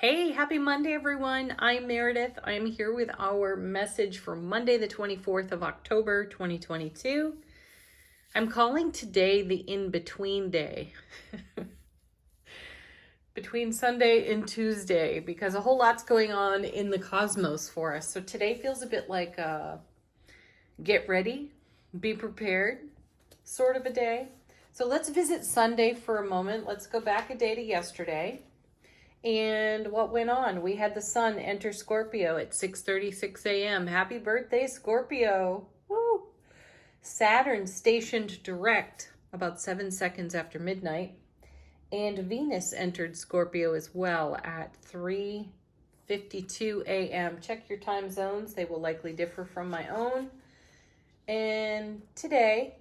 Hey, happy Monday, everyone. I'm Meredith. I'm here with our message for Monday, the 24th of October, 2022. I'm calling today the in-between day. Between Sunday and Tuesday, because a whole lot's going on in the cosmos for us. So today feels a bit like get ready, be prepared sort of a day. So let's visit Sunday for a moment. Let's go back a day to yesterday. And what went on? We had the sun enter Scorpio at 6:36 a.m. Happy birthday, Scorpio. Woo! Saturn stationed direct about 7 seconds after midnight. And Venus entered Scorpio as well at 3:52 a.m. Check your time zones. They will likely differ from my own. And today,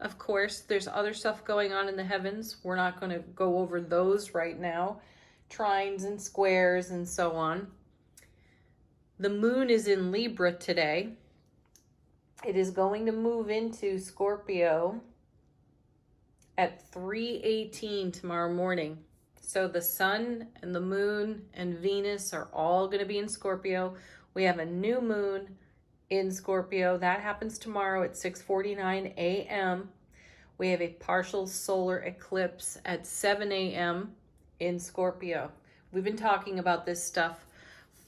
of course, there's other stuff going on in the heavens. We're not going to go over those right now. Trines and squares and so on. The moon is in Libra today. It is going to move into Scorpio at 3:18 tomorrow morning. So the sun and the moon and Venus are all going to be in Scorpio. We have a new moon in Scorpio. That happens tomorrow at 6:49 a.m. We have a partial solar eclipse at 7 a.m. in Scorpio. We've been talking about this stuff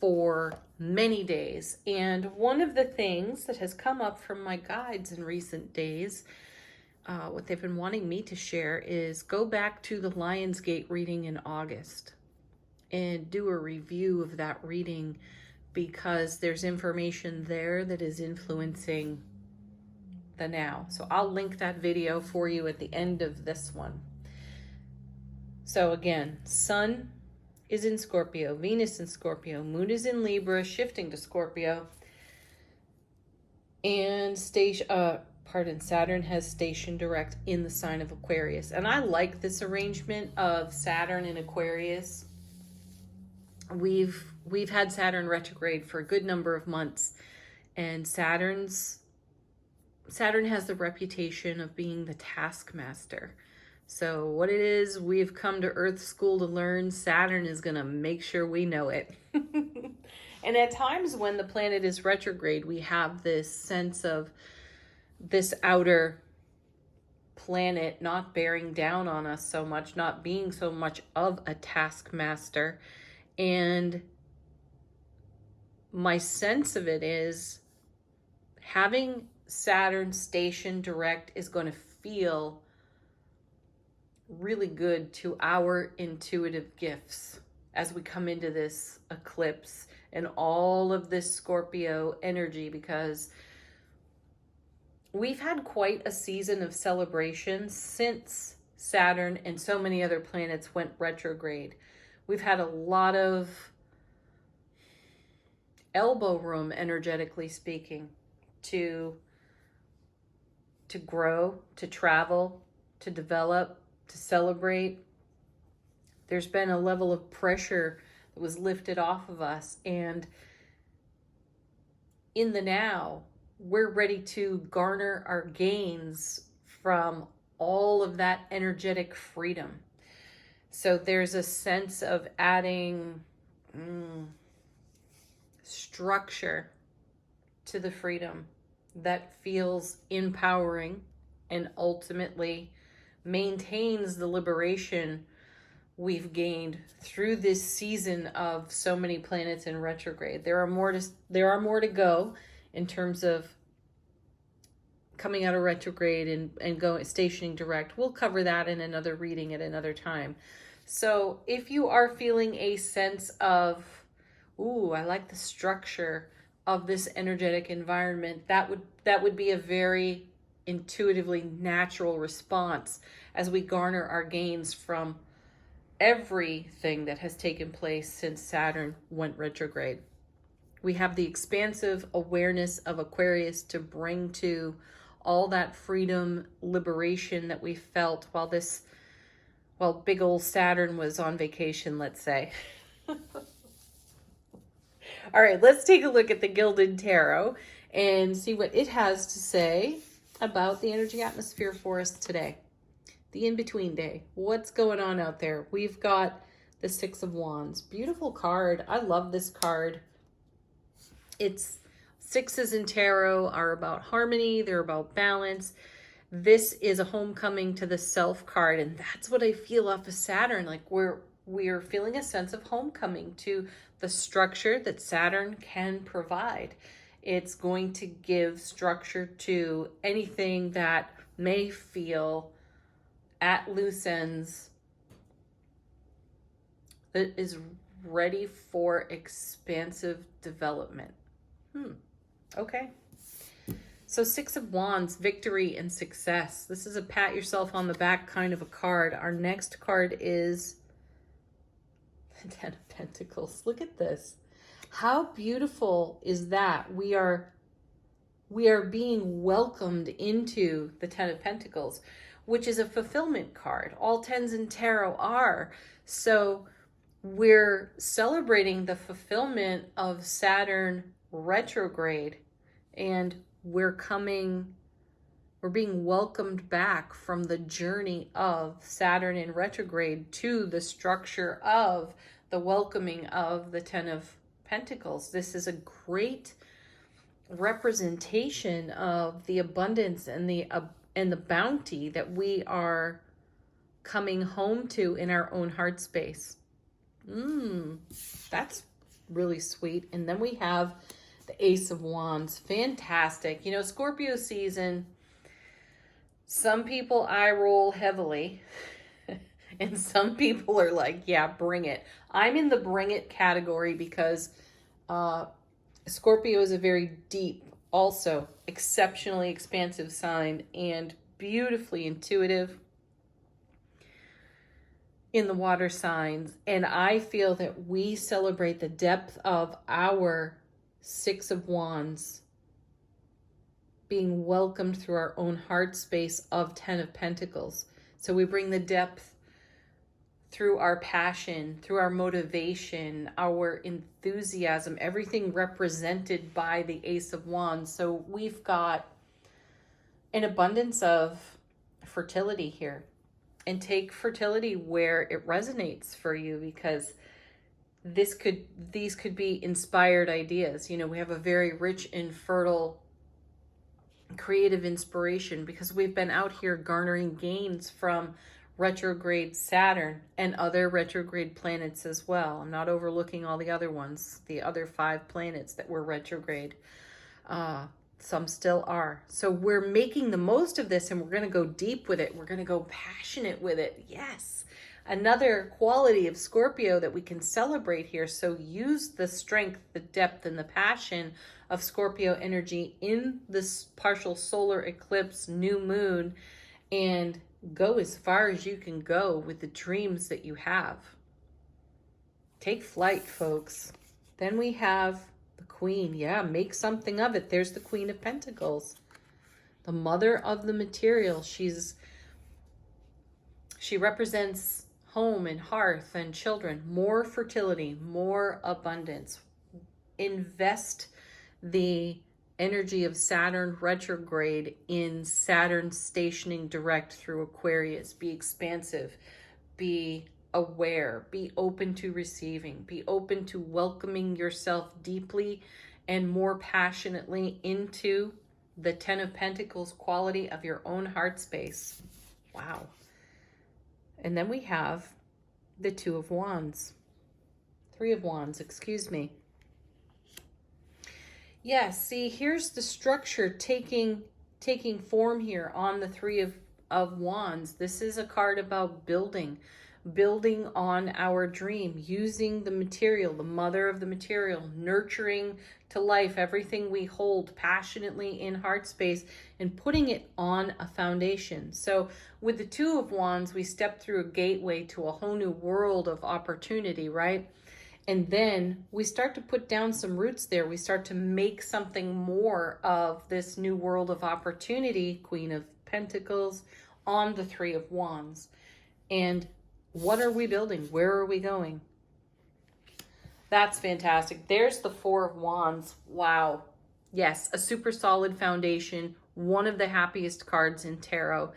for many days. And one of the things that has come up from my guides in recent days, what they've been wanting me to share is go back to the Lionsgate reading in August and do a review of that reading, because there's information there that is influencing the now. So I'll link that video for you at the end of this one. So again, sun is in Scorpio, Venus in Scorpio, moon is in Libra, shifting to Scorpio, and Saturn has station direct in the sign of Aquarius. And I like this arrangement of Saturn in Aquarius. We've had Saturn retrograde for a good number of months, and Saturn has the reputation of being the taskmaster. So what it is, we've come to Earth school to learn. Saturn is going to make sure we know it. And at times when the planet is retrograde, we have this sense of this outer planet not bearing down on us so much, not being so much of a taskmaster. And my sense of it is having Saturn station direct is going to feel really good to our intuitive gifts as we come into this eclipse and all of this Scorpio energy, because we've had quite a season of celebration since Saturn and so many other planets went retrograde. We've had a lot of elbow room, energetically speaking, to grow, to travel, to develop, to celebrate. There's been a level of pressure that was lifted off of us. And in the now, we're ready to garner our gains from all of that energetic freedom. So there's a sense of adding structure to the freedom that feels empowering and ultimately maintains the liberation we've gained through this season of so many planets in retrograde. There are more to go in terms of coming out of retrograde and going stationing direct. We'll cover that in another reading at another time. So if you are feeling a sense of, ooh, I like the structure of this energetic environment, that would be a very intuitively natural response as we garner our gains from everything that has taken place since Saturn went retrograde. We have the expansive awareness of Aquarius to bring to all that freedom, liberation that we felt while big old Saturn was on vacation, let's say. All right, let's take a look at the Gilded Tarot and see what it has to say about the energy atmosphere for us today. The in-between day. What's going on out there? We've got the Six of Wands. Beautiful card. I love this card. It's sixes in tarot are about harmony. They're about balance. This is a homecoming to the self card. And that's what I feel off of Saturn. Like we're feeling a sense of homecoming to the structure that Saturn can provide. It's going to give structure to anything that may feel at loose ends, that is ready for expansive development. Okay. So Six of Wands, victory and success. This is a pat yourself on the back kind of a card. Our next card is the Ten of Pentacles. Look at this. How beautiful is that? We are being welcomed into the Ten of Pentacles, which is a fulfillment card. All tens in tarot are. So we're celebrating the fulfillment of Saturn retrograde, and we're being welcomed back from the journey of Saturn in retrograde to the structure of the welcoming of the Ten of Pentacles. This is a great representation of the abundance and the bounty that we are coming home to in our own heart space. That's really sweet. And then we have the Ace of Wands. Fantastic. You know, Scorpio season, some people eye roll heavily and some people are like, yeah, bring it. I'm in the bring it category because Scorpio is a very deep, also exceptionally expansive sign and beautifully intuitive in the water signs. And I feel that we celebrate the depth of our Six of Wands being welcomed through our own heart space of Ten of Pentacles. So we bring the depth through our passion, through our motivation, our enthusiasm, everything represented by the Ace of Wands. So we've got an abundance of fertility here. And take fertility where it resonates for you, because these could be inspired ideas. You know, we have a very rich and fertile creative inspiration because we've been out here garnering gains from retrograde Saturn and other retrograde planets as well. I'm not overlooking all the other ones, the other 5 planets that were retrograde. Some still are. So we're making the most of this, and we're going to go deep with it. We're going to go passionate with it. Yes. Another quality of Scorpio that we can celebrate here. So use the strength, the depth, and the passion of Scorpio energy in this partial solar eclipse, new moon, and go as far as you can go with the dreams that you have. Take flight, folks. Then we have the Queen. Yeah, make something of it. There's the Queen of Pentacles, the mother of the material. She represents home and hearth and children, more fertility, more abundance. Invest the energy of Saturn retrograde in Saturn stationing direct through Aquarius. Be expansive, be aware, be open to receiving, be open to welcoming yourself deeply and more passionately into the Ten of Pentacles quality of your own heart space. Wow. And then we have the Two of Wands. Three of Wands, excuse me. Yes, see, here's the structure taking form here on the Three of Wands. This is a card about building on our dream, using the material, the mother of the material, nurturing to life everything we hold passionately in heart space and putting it on a foundation. So with the Two of Wands, we step through a gateway to a whole new world of opportunity, right? And then we start to put down some roots there. We start to make something more of this new world of opportunity, Queen of Pentacles, on the Three of Wands. And what are we building? Where are we going? That's fantastic. There's the Four of Wands. Wow. Yes, a super solid foundation. One of the happiest cards in tarot.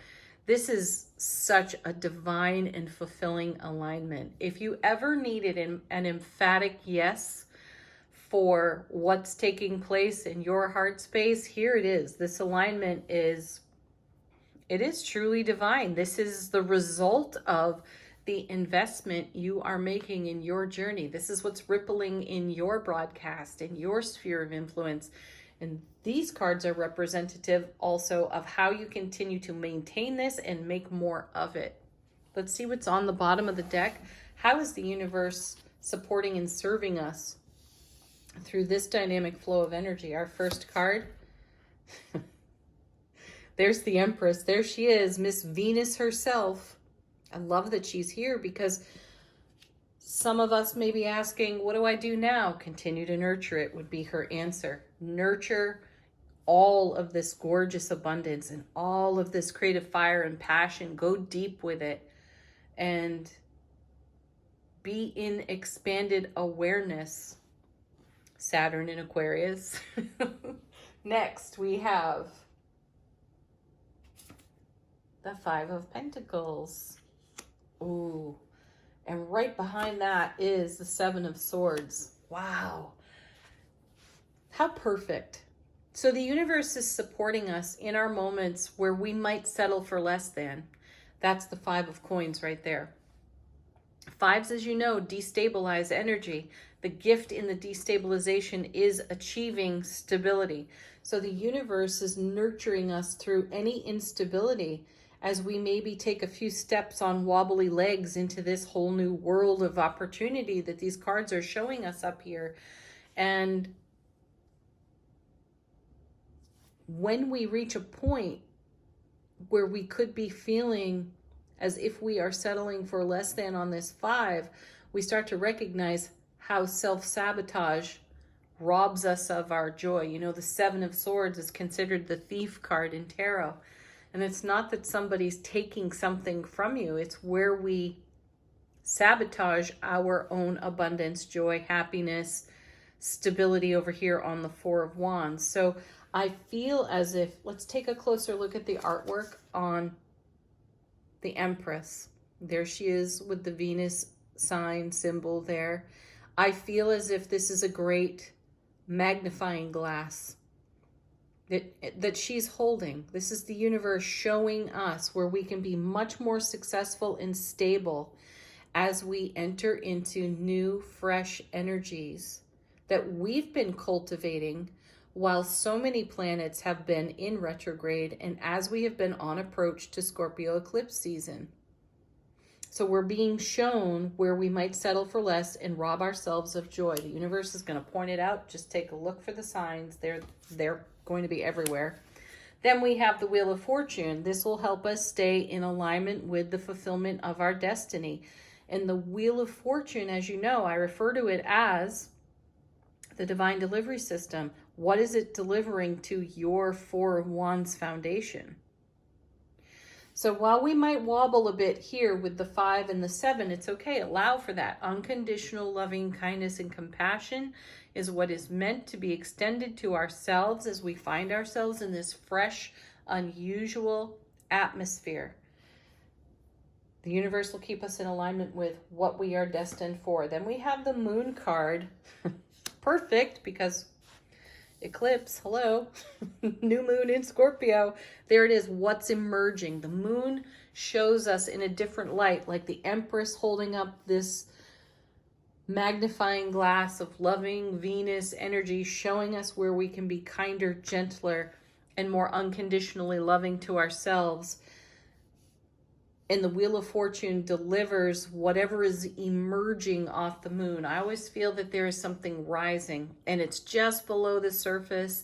This is such a divine and fulfilling alignment. If you ever needed an emphatic yes for what's taking place in your heart space, here it is. This alignment is, it is truly divine. This is the result of the investment you are making in your journey. This is what's rippling in your broadcast, in your sphere of influence. And these cards are representative also of how you continue to maintain this and make more of it. Let's see what's on the bottom of the deck. How is the universe supporting and serving us through this dynamic flow of energy? Our first card. There's the Empress. There she is, Miss Venus herself. I love that she's here because some of us may be asking, what do I do now? Continue to nurture it would be her answer. Nurture all of this gorgeous abundance and all of this creative fire and passion. Go deep with it and be in expanded awareness. Saturn in Aquarius. Next, we have the Five of Pentacles. Ooh. And right behind that is the Seven of Swords. Wow. How perfect. So the universe is supporting us in our moments where we might settle for less than. That's the Five of Coins right there. Fives, as you know, destabilize energy. The gift in the destabilization is achieving stability. So the universe is nurturing us through any instability as we maybe take a few steps on wobbly legs into this whole new world of opportunity that these cards are showing us up here. And when we reach a point where we could be feeling as if we are settling for less than on this five, we start to recognize how self-sabotage robs us of our joy. You know, the Seven of Swords is considered the thief card in tarot. And it's not that somebody's taking something from you. It's where we sabotage our own abundance, joy, happiness, stability over here on the Four of Wands. So I feel as if, let's take a closer look at the artwork on the Empress. There she is with the Venus sign symbol there. I feel as if this is a great magnifying glass that she's holding. This is the universe showing us where we can be much more successful and stable as we enter into new, fresh energies that we've been cultivating while so many planets have been in retrograde and as we have been on approach to Scorpio eclipse season. So we're being shown where we might settle for less and rob ourselves of joy. The universe is going to point it out. Just take a look for the signs. They're going to be everywhere. Then we have the Wheel of Fortune. This will help us stay in alignment with the fulfillment of our destiny. And the Wheel of Fortune, as you know, I refer to it as the divine delivery system. What is it delivering to your Four of Wands foundation? So while we might wobble a bit here with the 5 and the 7, it's okay. Allow for that. Unconditional loving kindness and compassion is what is meant to be extended to ourselves as we find ourselves in this fresh, unusual atmosphere. The universe will keep us in alignment with what we are destined for. Then we have the Moon card. Perfect, because eclipse, hello, new moon in Scorpio. There it is, what's emerging. The moon shows us in a different light, like the Empress holding up this magnifying glass of loving Venus energy, showing us where we can be kinder, gentler, and more unconditionally loving to ourselves. And the Wheel of Fortune delivers whatever is emerging off the moon. I always feel that there is something rising and it's just below the surface,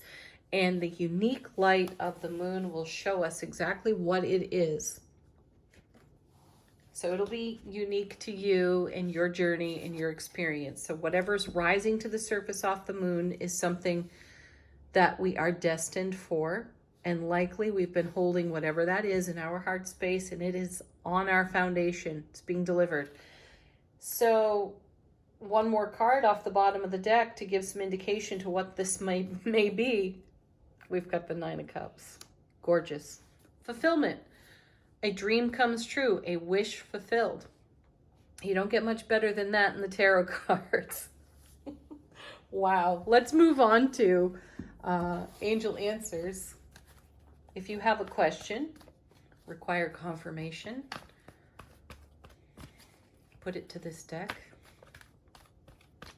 and the unique light of the moon will show us exactly what it is. So it'll be unique to you and your journey and your experience. So whatever's rising to the surface off the moon is something that we are destined for. And likely we've been holding whatever that is in our heart space, and it is on our foundation. It's being delivered. So one more card off the bottom of the deck to give some indication to what this may be. We've got the Nine of Cups. Gorgeous. Fulfillment. A dream comes true, a wish fulfilled. You don't get much better than that in the tarot cards. Wow. Let's move on to angel answers. If you have a question, require confirmation, put it to this deck,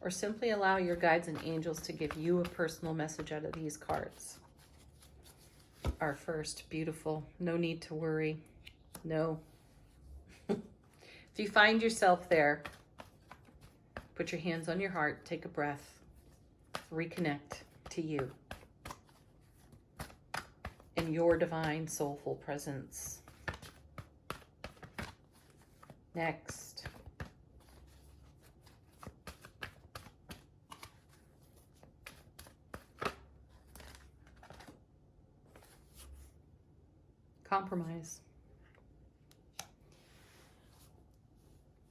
or simply allow your guides and angels to give you a personal message out of these cards. Our first, beautiful, no need to worry. No. If you find yourself there, put your hands on your heart, take a breath, reconnect to you and your divine soulful presence. Next. Compromise.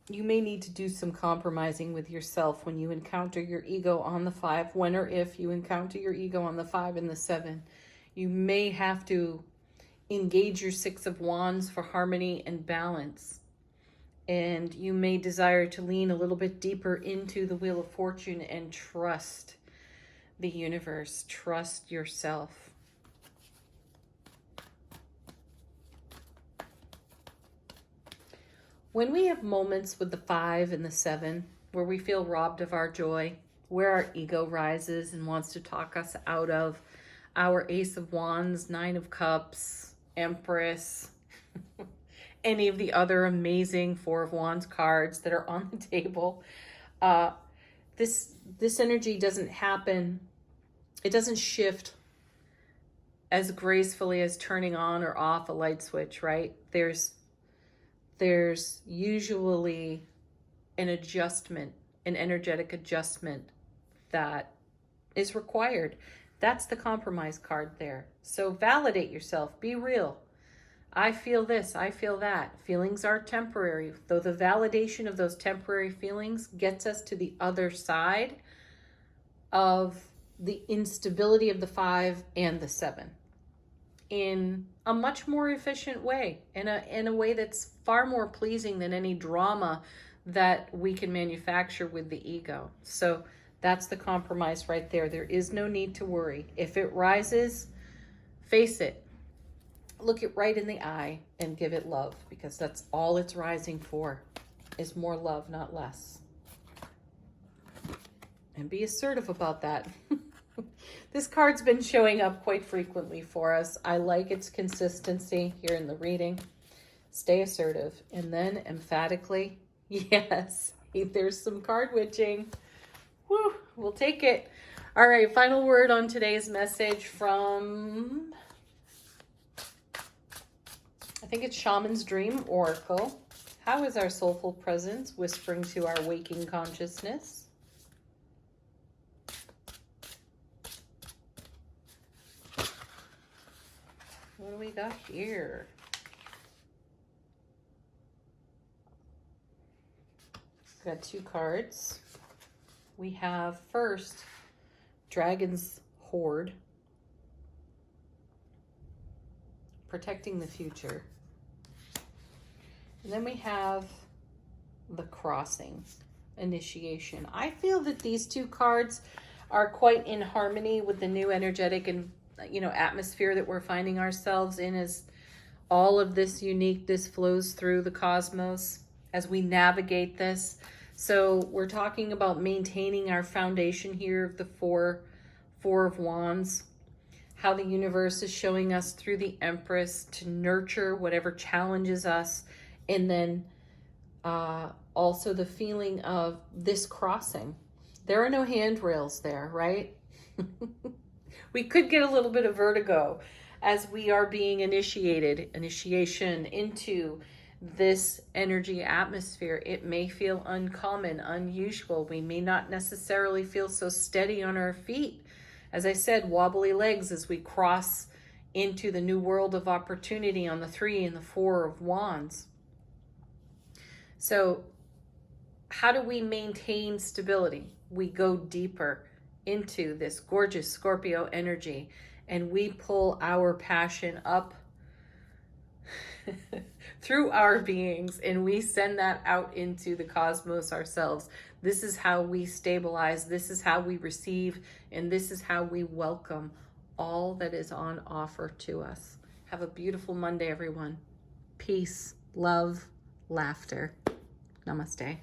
You may need to do some compromising with yourself when you encounter your ego on the 5. When or if you encounter your ego on the 5 and the 7, you may have to engage your 6 of Wands for harmony and balance. And you may desire to lean a little bit deeper into the Wheel of Fortune and trust the universe, trust yourself. When we have moments with the 5 and the 7 where we feel robbed of our joy, where our ego rises and wants to talk us out of our Ace of Wands, 9 of Cups, Empress, any of the other amazing 4 of Wands cards that are on the table, this energy doesn't happen. It doesn't shift as gracefully as turning on or off a light switch, right? There's usually an adjustment, an energetic adjustment that is required. That's the compromise card there. So validate yourself, be real. I feel this, I feel that. Feelings are temporary, though the validation of those temporary feelings gets us to the other side of the instability of the 5 and the 7. In a much more efficient way, in a way that's far more pleasing than any drama that we can manufacture with the ego. So that's the compromise right there. There is no need to worry. If it rises, face it. Look it right in the eye and give it love, because that's all it's rising for, is more love, not less. And be assertive about that. This card's been showing up quite frequently for us. I like its consistency here in the reading. Stay assertive. And then emphatically, yes, there's some card witching. Woo, we'll take it. All right, final word on today's message from, I think it's Shaman's Dream Oracle. How is our soulful presence whispering to our waking consciousness? What do we got here? We've got 2 cards. We have first, Dragon's Hoard, protecting the future. And then we have the Crossing, initiation. I feel that these 2 cards are quite in harmony with the new energetic and atmosphere that we're finding ourselves in, as all of this uniqueness flows through the cosmos as we navigate this. So we're talking about maintaining our foundation here of the four of Wands, how the universe is showing us through the Empress to nurture whatever challenges us, and then also the feeling of this crossing. There are no handrails there, right? We could get a little bit of vertigo as we are being initiation into this energy atmosphere. It may feel uncommon, unusual. We may not necessarily feel so steady on our feet. As I said, wobbly legs as we cross into the new world of opportunity on the 3 and the 4 of Wands. So how do we maintain stability? We go deeper into this gorgeous Scorpio energy, and we pull our passion up. through our beings, and we send that out into the cosmos ourselves. This is how we stabilize, this is how we receive, and this is how we welcome all that is on offer to us. Have a beautiful Monday, everyone. Peace, love, laughter. Namaste.